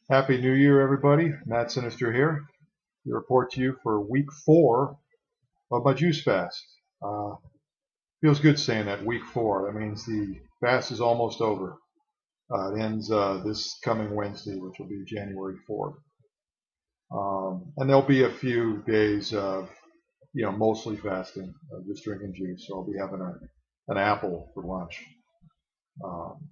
Happy New Year, everybody. Matt Sinister here to report to you for week 4 of my juice fast. Feels good saying that, week 4. That means the fast is almost over. It ends this coming Wednesday, which will be January 4th. And there'll be a few days of, mostly fasting, just drinking juice. So I'll be having an apple for lunch. Um,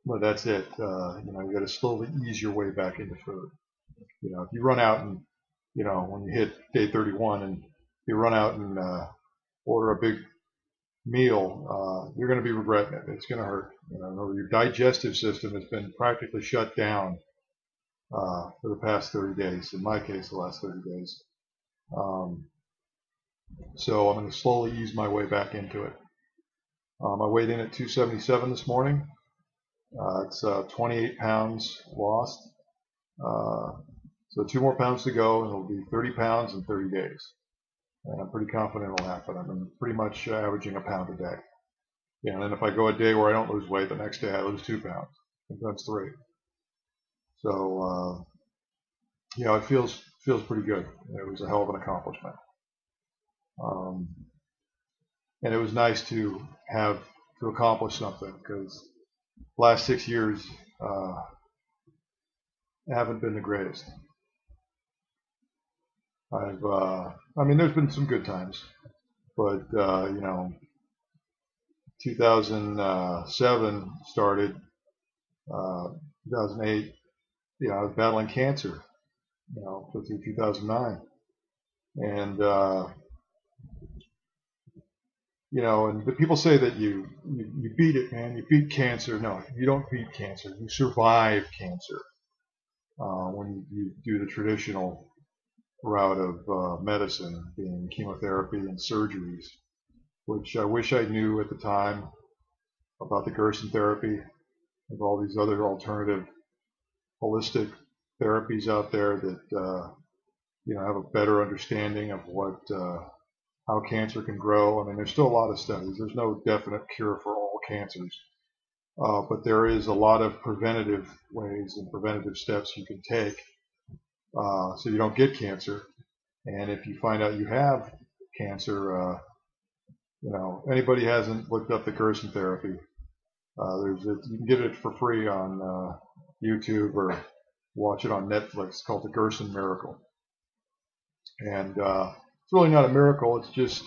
but that's it. You got to slowly ease your way back into food. If you run out and when you hit day 31 and you run out and order a big meal, you're going to be regretting it. It's going to hurt. Your digestive system has been practically shut down for the past 30 days. In my case, the last 30 days. So I'm going to slowly ease my way back into it. I weighed in at 277 this morning. It's 28 pounds lost. So 2 more pounds to go, and it'll be 30 pounds in 30 days. And I'm pretty confident it'll happen. I've been pretty much averaging a pound a day. And then if I go a day where I don't lose weight, the next day I lose 2 pounds, sometimes 3. So, it feels pretty good. It was a hell of an accomplishment. And it was nice to accomplish something, because the last 6 years haven't been the greatest. There's been some good times, but 2007 started, 2008, I was battling cancer, through 2009, and and the people say that you beat it, man, you beat cancer. No, you don't beat cancer. You survive cancer when you do the traditional route of medicine, being chemotherapy and surgeries, which I wish I knew at the time about the Gerson therapy, of all these other alternative holistic therapies out there that have a better understanding of how cancer can grow. There's still a lot of studies. There's no definite cure for all cancers, but there is a lot of preventative ways and preventative steps you can take so you don't get cancer. And if you find out you have cancer, anybody hasn't looked up the Gerson therapy, you can get it for free on YouTube or watch it on Netflix. It's called the Gerson Miracle. And it's really not a miracle. It's just,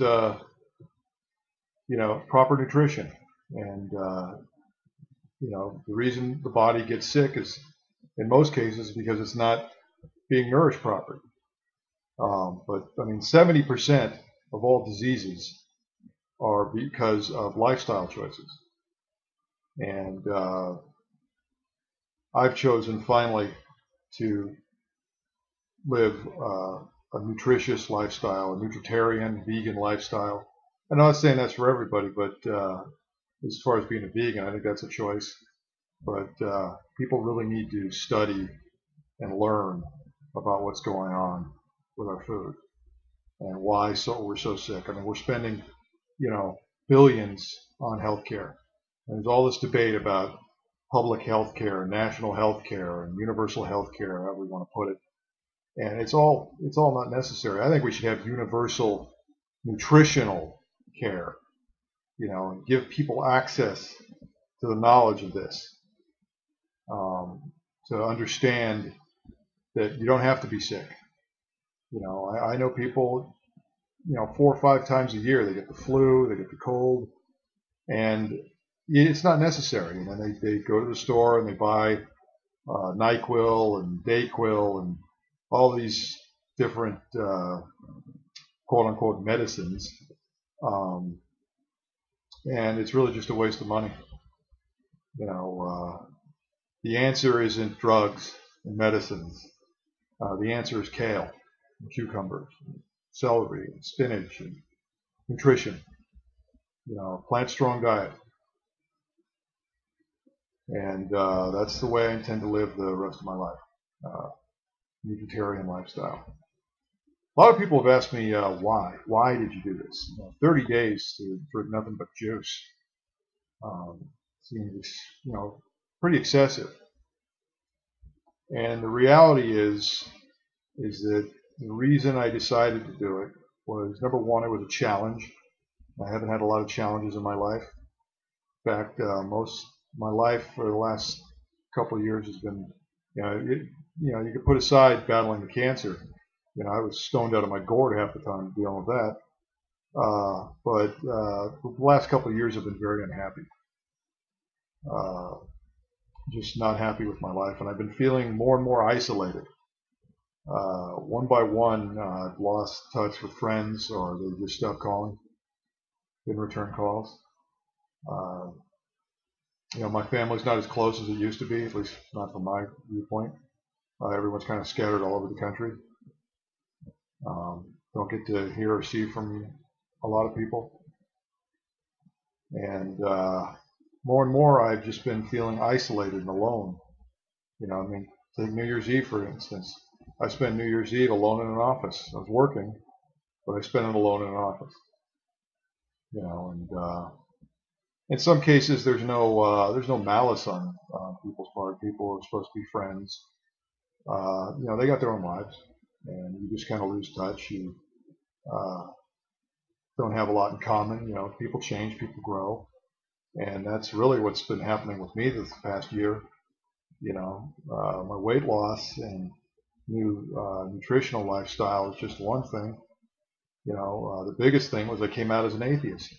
proper nutrition. And, the reason the body gets sick is, in most cases, because it's not being nourished properly. But 70% of all diseases are because of lifestyle choices. And I've chosen finally to live a nutritious lifestyle, a nutritarian, vegan lifestyle. I'm not saying that's for everybody, but as far as being a vegan, I think that's a choice. But people really need to study and learn about what's going on with our food and why we're so sick. We're spending, billions on healthcare. And there's all this debate about public health care, national health care, and universal health care, however we want to put it. And it's all not necessary. I think we should have universal nutritional care, and give people access to the knowledge of this, to understand that you don't have to be sick. I know people, 4 or 5 times a year, they get the flu, they get the cold, and it's not necessary. They go to the store and they buy NyQuil and Dayquil and all these different quote-unquote medicines, and it's really just a waste of money. The answer isn't drugs and medicines. The answer is kale, and cucumbers, and celery, and spinach, and nutrition. Plant-strong diet. And that's the way I intend to live the rest of my life. Vegetarian lifestyle. A lot of people have asked me why. Why did you do this? 30 days to drink nothing but juice seems, pretty excessive. And the reality is that the reason I decided to do it was, number one, it was a challenge. I haven't had a lot of challenges in my life. In fact, most my life for the last couple of years has been, you could put aside battling the cancer. I was stoned out of my gourd half the time dealing with that. But the last couple of years have been very unhappy. Just not happy with my life, and I've been feeling more and more isolated. One by one, I've lost touch with friends, or they just stopped calling, didn't return calls. My family's not as close as it used to be, at least not from my viewpoint. Everyone's kind of scattered all over the country. Don't get to hear or see from a lot of people. And more and more, I've just been feeling isolated and alone. Take New Year's Eve, for instance. I spent New Year's Eve alone in an office. I was working, but I spent it alone in an office. And in some cases, there's no malice on people's part. People are supposed to be friends. They got their own lives, and you just kind of lose touch. You don't have a lot in common. People change, people grow, and that's really what's been happening with me this past year. My weight loss and new nutritional lifestyle is just one thing. The biggest thing was I came out as an atheist.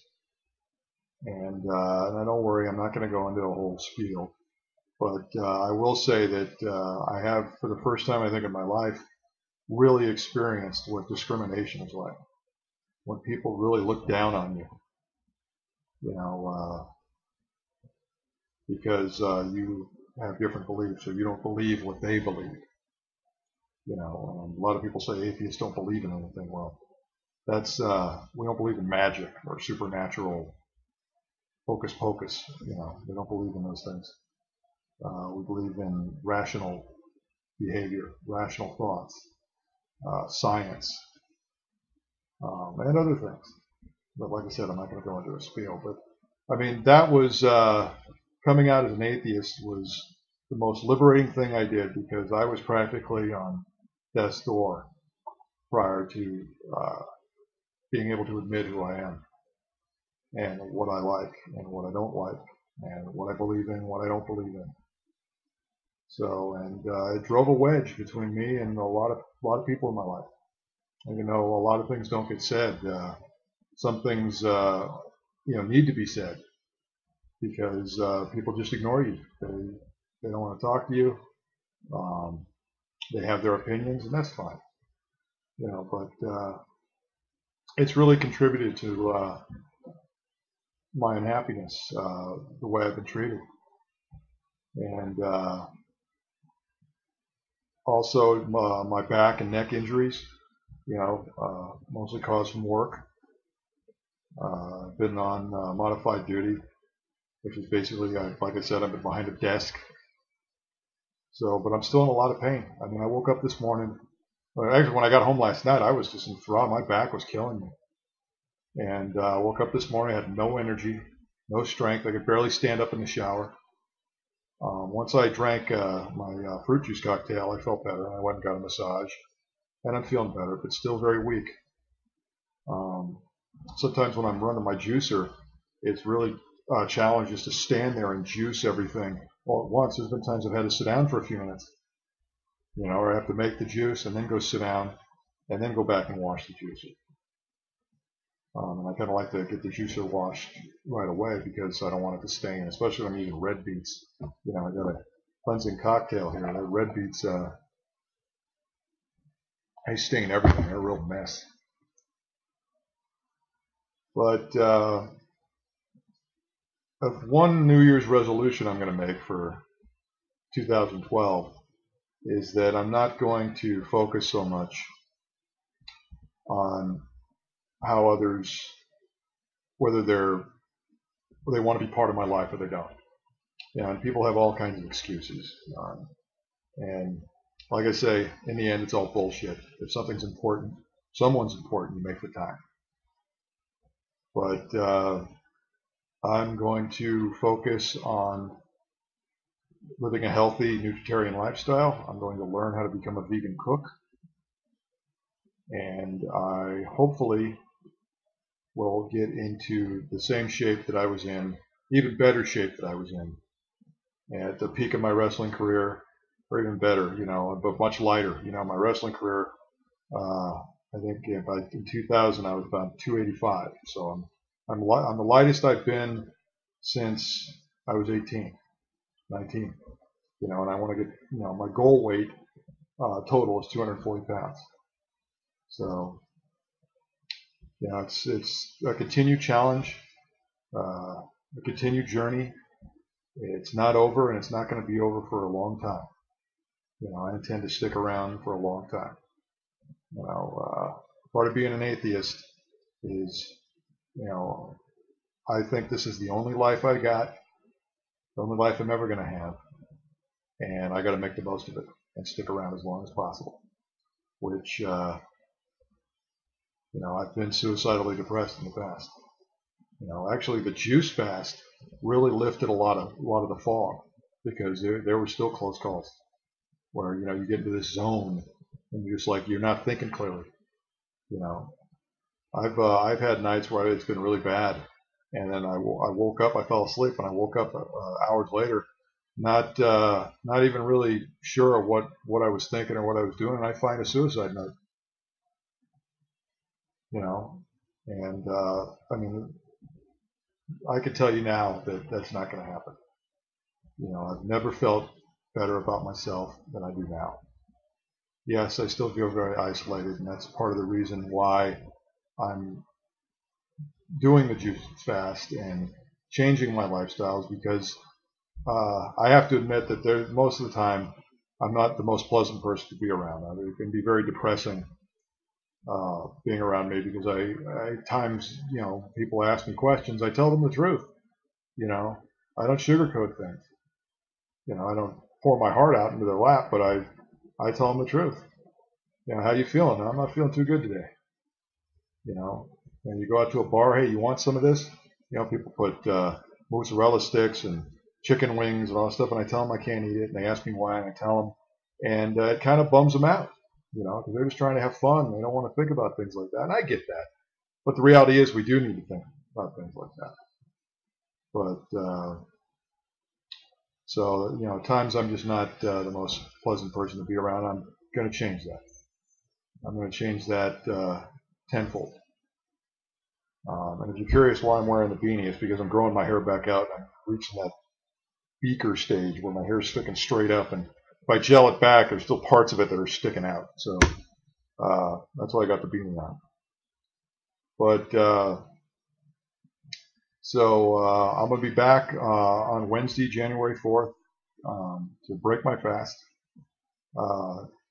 And don't worry, I'm not going to go into a whole spiel. But I will say that I have, for the first time I think in my life, really experienced what discrimination is like. When people really look down on you. Because you have different beliefs, or you don't believe what they believe. A lot of people say atheists don't believe in anything. Well, that's we don't believe in magic or supernatural hocus pocus. They don't believe in those things. We believe in rational behavior, rational thoughts, science, and other things. But like I said, I'm not going to go into a spiel. But that was coming out as an atheist was the most liberating thing I did, because I was practically on death's door prior to being able to admit who I am and what I like and what I don't like and what I believe in, what I don't believe in. So, and it drove a wedge between me and a lot of people in my life. And a lot of things don't get said. Some things need to be said, because people just ignore you. They don't want to talk to you. They have their opinions, and that's fine. But it's really contributed to my unhappiness, the way I've been treated. And also my back and neck injuries, mostly caused from work. I've been on modified duty, which is basically, like I said, I've been behind a desk. So, but I'm still in a lot of pain. I woke up this morning. Actually, when I got home last night, I was just enthralled. My back was killing me. And I woke up this morning, I had no energy, no strength. I could barely stand up in the shower. Once I drank my fruit juice cocktail, I felt better. I went and got a massage, and I'm feeling better, but still very weak. Sometimes when I'm running my juicer, it's really a challenge just to stand there and juice everything all at once. There's been times I've had to sit down for a few minutes, or I have to make the juice and then go sit down and then go back and wash the juicer. And I kind of like to get the juicer washed right away, because I don't want it to stain, especially when I'm using red beets. I got a cleansing cocktail here. The red beets, they stain everything. They're a real mess. But one New Year's resolution I'm going to make for 2012 is that I'm not going to focus so much on how others, whether they want to be part of my life or they don't. And people have all kinds of excuses. And like I say, in the end, it's all bullshit. If something's important, someone's important, you make the time. But I'm going to focus on living a healthy nutritarian lifestyle. I'm going to learn how to become a vegan cook. And I hopefully will get into the same shape that I was in, even better shape that I was in at the peak of my wrestling career, or even better, but much lighter. My wrestling career, I think in 2000 I was about 285. So I'm the lightest I've been since I was 18, 19. And I want to get, my goal weight total is 240 pounds. So, it's a continued challenge, a continued journey. It's not over, and it's not going to be over for a long time. I intend to stick around for a long time. Part of being an atheist is, I think this is the only life I got, the only life I'm ever going to have, and I got to make the most of it and stick around as long as possible. Which, I've been suicidally depressed in the past. Actually, the juice fast really lifted a lot of the fog, because there were still close calls where you get into this zone and you're just like, you're not thinking clearly. I've had nights where it's been really bad, and then I woke up, I fell asleep, and I woke up hours later, not even really sure of what I was thinking or what I was doing, and I find a suicide note. And I mean, I can tell you now that that's not going to happen. I've never felt better about myself than I do now. Yes, I still feel very isolated, and that's part of the reason why I'm doing the juice fast and changing my lifestyles, because I have to admit that most of the time I'm not the most pleasant person to be around. It can be very depressing being around me, because I at times, people ask me questions, I tell them the truth. I don't sugarcoat things. I don't pour my heart out into their lap, but I tell them the truth. How you feeling? I'm not feeling too good today. And you go out to a bar, hey, you want some of this? People put mozzarella sticks and chicken wings and all that stuff, and I tell them I can't eat it, and they ask me why, and I tell them, and it kind of bums them out, because they're just trying to have fun. They don't want to think about things like that, and I get that. But the reality is we do need to think about things like that. But so, at times I'm just not the most pleasant person to be around. I'm going to change that. I'm going to change that tenfold. And if you're curious why I'm wearing the beanie, it's because I'm growing my hair back out. I'm reaching that beaker stage where my hair is sticking straight up, and if I gel it back, there's still parts of it that are sticking out. So that's why I got the beanie on. But I'm going to be back on Wednesday, January 4th, to break my fast.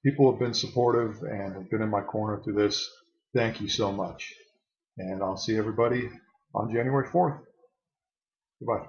People have been supportive and have been in my corner through this. Thank you so much. And I'll see everybody on January 4th. Goodbye.